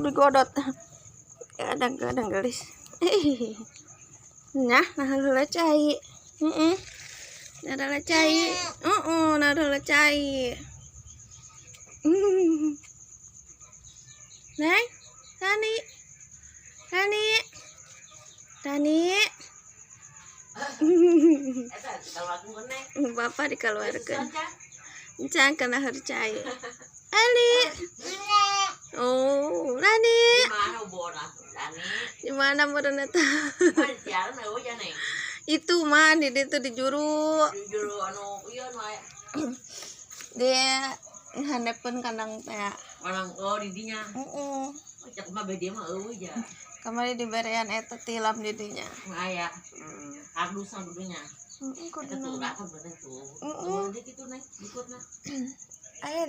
digodot. Kadang-kadang guys. Nah heula cai. Nah cai. Nah cai. Neng, Tani. Bapak dikeluarkan. Encang kena harcai. Ali. Oh, Rani. Di mana meureunna tah? Itu mah di ditu di juru. Di juru anu ieu nu dia handapkeun kandang teh. Kandang di dinya. Heeh. Cek mah bede mah eueuh ja. Kamari diberian eta tilam di dinya. Aya. Hardus dudunya. Heeh, kudu. Eta tuh udah kan bener tuh. Heeh. Di kitu naik ikutna. Aya